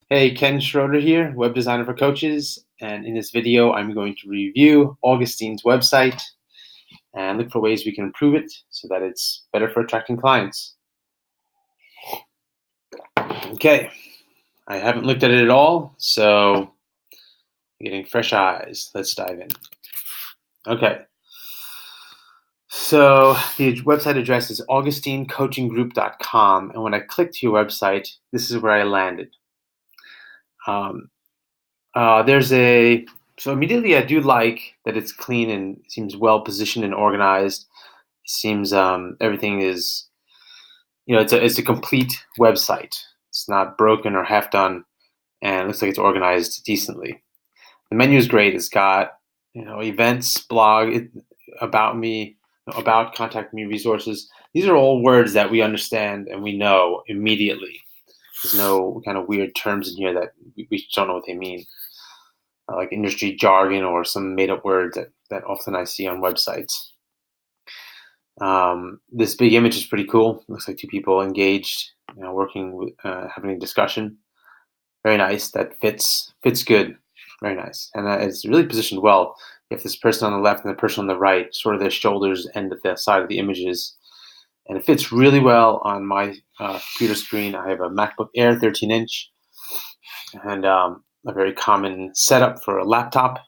Hey, Ken Schroeder here, web designer for coaches. And in this video, I'm going to review Augustine's website and look for ways we can improve it so that it's better for attracting clients. Okay, I haven't looked at it at all, so getting fresh eyes. Let's dive in. Okay, so the website address is augustinecoachinggroup.com. And when I clicked your website, this is where I landed. Um, there's a So immediately I do like that it's clean and seems well positioned and organized. It seems everything is, it's a complete website. It's not broken or half done, and it looks like it's organized decently. The menu is great. It's got events, blog, about me, about contact me, resources. These are all words that we understand and we know immediately. There's no kind of weird terms in here that we don't know what they mean, like industry jargon or some made up words that often I see on websites. This big image is pretty cool. Looks like two people engaged, working with, having a discussion. Very nice. That fits good. Very nice, and it's really positioned well. You have this person on the left and the person on the right, sort of their shoulders end at the side of the images, and it fits really well on my computer screen. I have a MacBook Air 13-inch, and a very common setup for a laptop.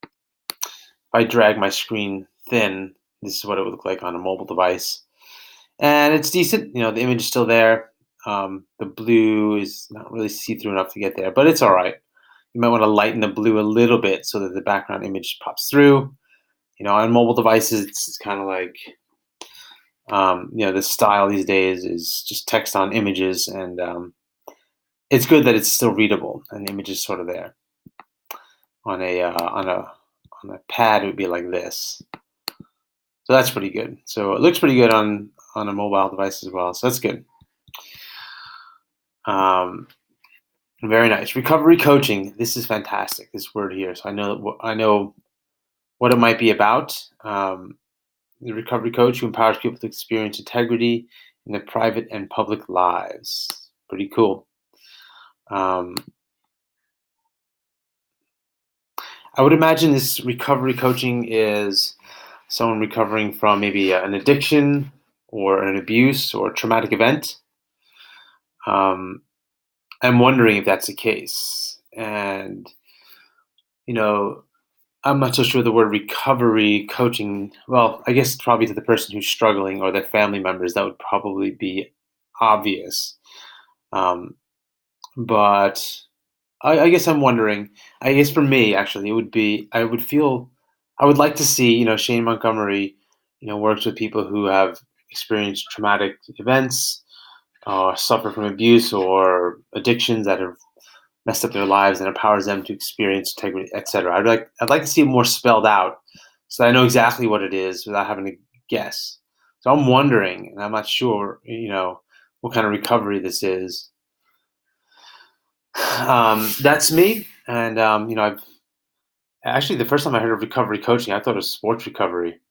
If I drag my screen thin, this is what it would look like on a mobile device. And it's decent. The image is still there. The blue is not really see-through enough to get there, but it's all right. You might want to lighten the blue a little bit so that the background image pops through. On mobile devices, it's kind of like, the style these days is just text on images, and it's good that it's still readable and the image is sort of there. On a pad, it would be like this. So that's pretty good. So it looks pretty good on a mobile device as well. So that's good. Very nice. Recovery coaching. This is fantastic. This word here. So I know what it might be about. The recovery coach who empowers people to experience integrity in their private and public lives. Pretty cool. I would imagine this recovery coaching is someone recovering from maybe an addiction or an abuse or a traumatic event. I'm wondering if that's the case. And, I'm not so sure the word recovery coaching, well, I guess probably to the person who's struggling or their family members, that would probably be obvious. But I guess I'm wondering, I guess for me, actually, I would like to see, Shane Montgomery, works with people who have experienced traumatic events, suffer from abuse or addictions that have messed up their lives and empowers them to experience integrity, etc. I'd like to see it more spelled out so that I know exactly what it is without having to guess. So I'm wondering, and I'm not sure, what kind of recovery this is. That's me, and I've actually the first time I heard of recovery coaching, I thought it was sports recovery.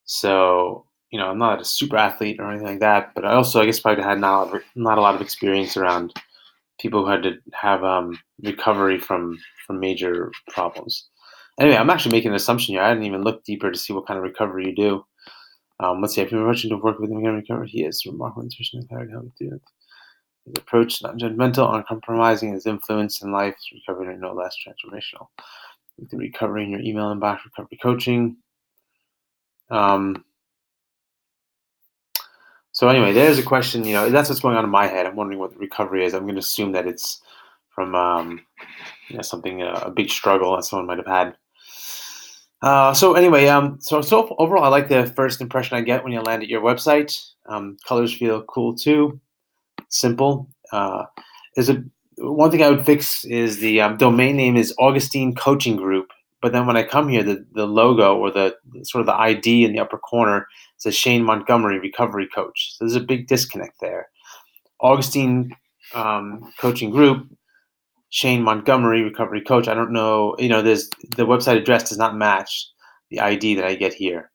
So I'm not a super athlete or anything like that, but I guess probably had not a lot of experience around people who had to have recovery from major problems. Anyway, I'm actually making an assumption here. I didn't even look deeper to see what kind of recovery you do. Let's see. If you're rushing to work with him again, recovery, he is remarkable nutrition and clarity. How to do it. His approach, not judgmental, uncompromising. His influence in life is recovery and no less transformational. You can recovery in your email inbox, recovery coaching. So anyway, there's a question. That's what's going on in my head. I'm wondering what the recovery is. I'm going to assume that it's from something, a big struggle that someone might have had. So anyway, so overall, I like the first impression I get when you land at your website. Colors feel cool too. Simple. One thing I would fix is the domain name is Augustine Coaching Group, but then when I come here, the logo or the sort of the ID in the upper corner says Shane Montgomery Recovery Coach. So there's a big disconnect there. Augustine Coaching Group, Shane Montgomery Recovery Coach. I don't know. There's the website address does not match the ID that I get here.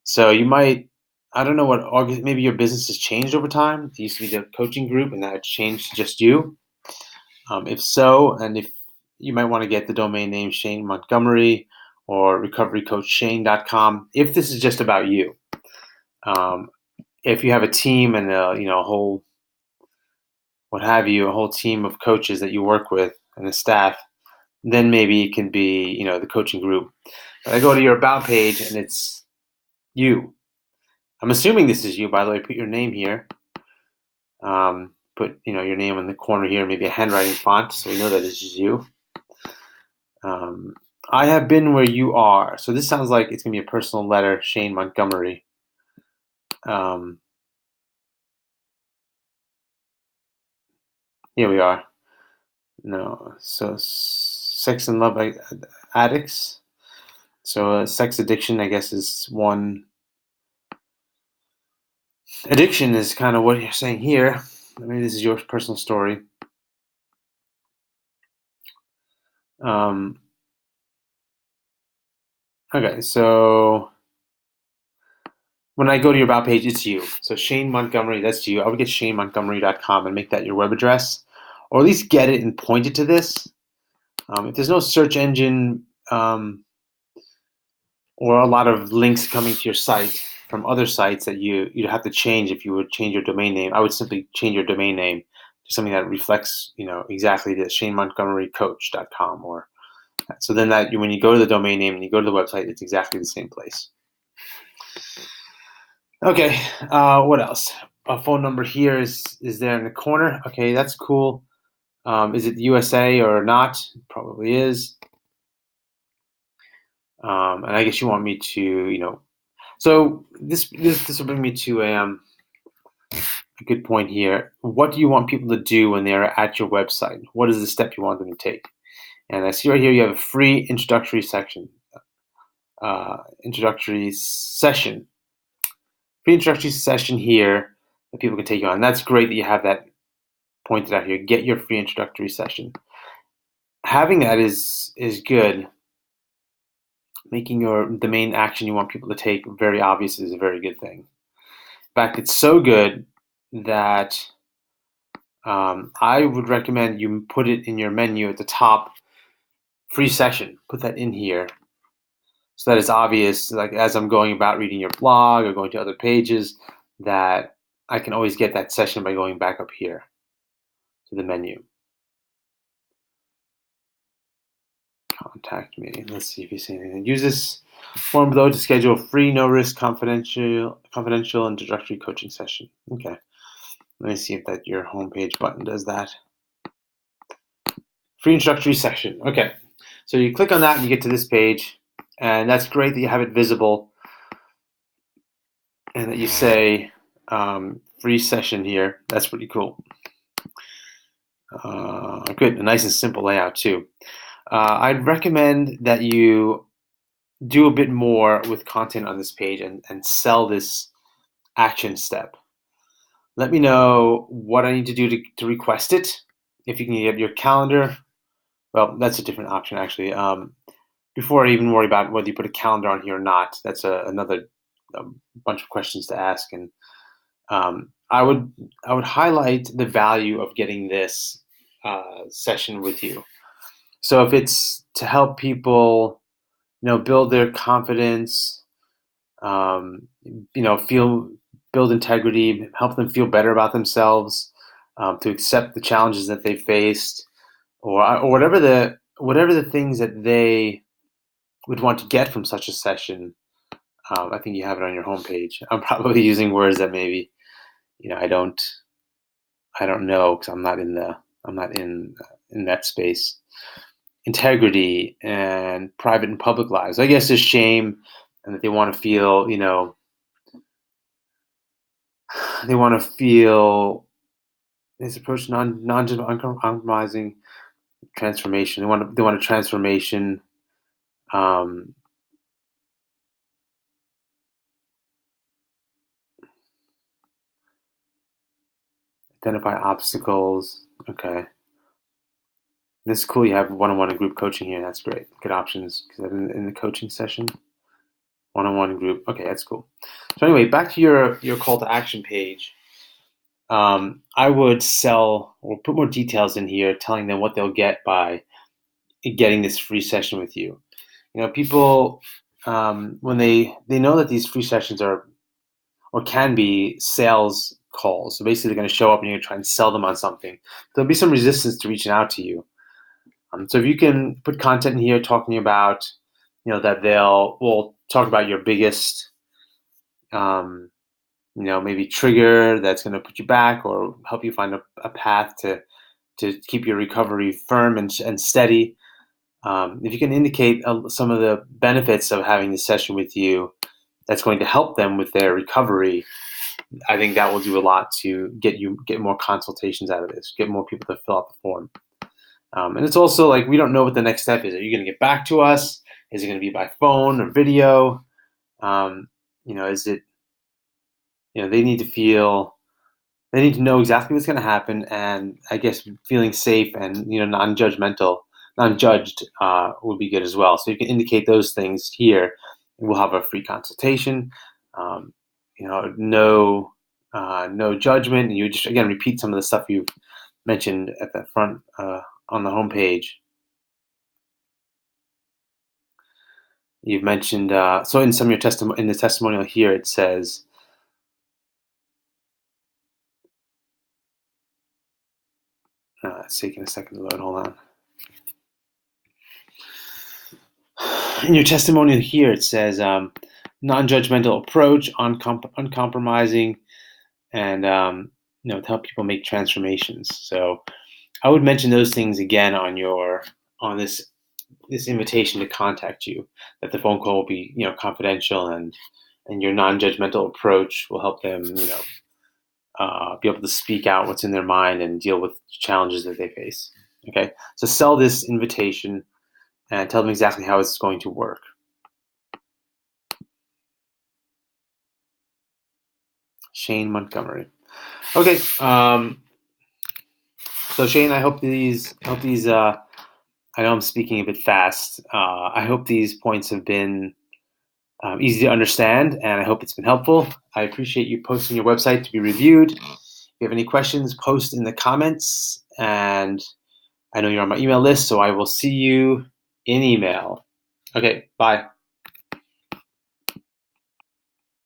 So you might. I don't know what maybe your business has changed over time. It used to be the coaching group, and now it's changed to just you. If so, and if you might want to get the domain name Shane Montgomery or recoverycoachshane.com, if this is just about you. If you have a team and a whole a whole team of coaches that you work with and a staff, then maybe it can be the coaching group. But I go to your about page and it's you. I'm assuming this is you, by the way. Put your name here. Put your name in the corner here, maybe a handwriting font, so we know that this is you. I have been where you are. So this sounds like it's gonna be a personal letter, Shane Montgomery. Here we are. No, so sex and love addicts. So sex addiction, I guess, is one. Addiction is kind of what you're saying here. I mean, this is your personal story. Okay, so when I go to your about page, it's you. So Shane Montgomery, that's you. I would get shanemontgomery.com and make that your web address, or at least get it and point it to this. If there's no search engine or a lot of links coming to your site from other sites that you'd have to change if you would change your domain name, I would simply change your domain name to something that reflects, exactly the ShaneMontgomeryCoach.com. Or so then that when you go to the domain name and you go to the website, it's exactly the same place. Okay, what else? A phone number here is there in the corner. Okay, that's cool. Is it the USA or not? It probably is. And I guess you want me to, so this will bring me to a good point here. What do you want people to do when they're at your website? What is the step you want them to take? And I see right here you have a free introductory session. Free introductory session here that people can take you on. That's great that you have that pointed out here. Get your free introductory session. Having that is good. Making the main action you want people to take very obvious is a very good thing. In fact, it's so good that I would recommend you put it in your menu at the top. Free session. Put that in here so that it's obvious, like as I'm going about reading your blog or going to other pages, that I can always get that session by going back up here to the menu. Contact me. Let's see if you say anything. Use this form below to schedule a free, no-risk, confidential introductory coaching session. Okay. Let me see if that your homepage button does that. Free introductory session. Okay. So you click on that and you get to this page. And that's great that you have it visible and that you say free session here. That's pretty cool. Good. A nice and simple layout too. I'd recommend that you do a bit more with content on this page and sell this action step. Let me know what I need to do to request it. If you can get your calendar, well, that's a different option actually. Before I even worry about whether you put a calendar on here or not, that's another bunch of questions to ask. And I would highlight the value of getting this session with you. So if it's to help people, build their confidence, build integrity, help them feel better about themselves, to accept the challenges that they faced, or whatever the things that they would want to get from such a session. I think you have it on your homepage. I'm probably using words that maybe I don't know because I'm not in that space. Integrity and private and public lives. I guess there's shame, and that they want to feel, they want to feel this approach uncompromising transformation. They want a transformation. Identify obstacles. Okay. This is cool. You have one-on-one and group coaching here. That's great. Good options because in the coaching session, one-on-one group. Okay, that's cool. So anyway, back to your call to action page. I would sell or put more details in here, telling them what they'll get by getting this free session with you. People, when they know that these free sessions are or can be sales calls. So basically, they're going to show up and you're going to try and sell them on something. There'll be some resistance to reaching out to you. So if you can put content in here talking about, that will talk about your biggest, maybe trigger that's going to put you back or help you find a path to keep your recovery firm and steady. If you can indicate some of the benefits of having this session with you, that's going to help them with their recovery. I think that will do a lot to get more consultations out of this, get more people to fill out the form. And it's also like we don't know what the next step is. Are you going to get back to us? Is it going to be by phone or video? Is it? They need to know exactly what's going to happen, and I guess feeling safe and non-judged would be good as well. So you can indicate those things here. We'll have a free consultation. No judgment. And you just again repeat some of the stuff you've mentioned at the front on the homepage. You've mentioned so in some of your in the testimonial here it says. It's taking a second to load. Hold on. In your testimonial here, it says non-judgmental approach, uncompromising, and to help people make transformations. So I would mention those things again on this invitation to contact you. That the phone call will be confidential, and your non-judgmental approach will help them be able to speak out what's in their mind and deal with challenges that they face. Okay, so sell this invitation and tell them exactly how it's going to work. Shane Montgomery. Okay, so Shane, I hope these. I know I'm speaking a bit fast. I hope these points have been easy to understand, and I hope it's been helpful. I appreciate you posting your website to be reviewed. If you have any questions, post in the comments, and I know you're on my email list, so I will see you in email. Okay, bye.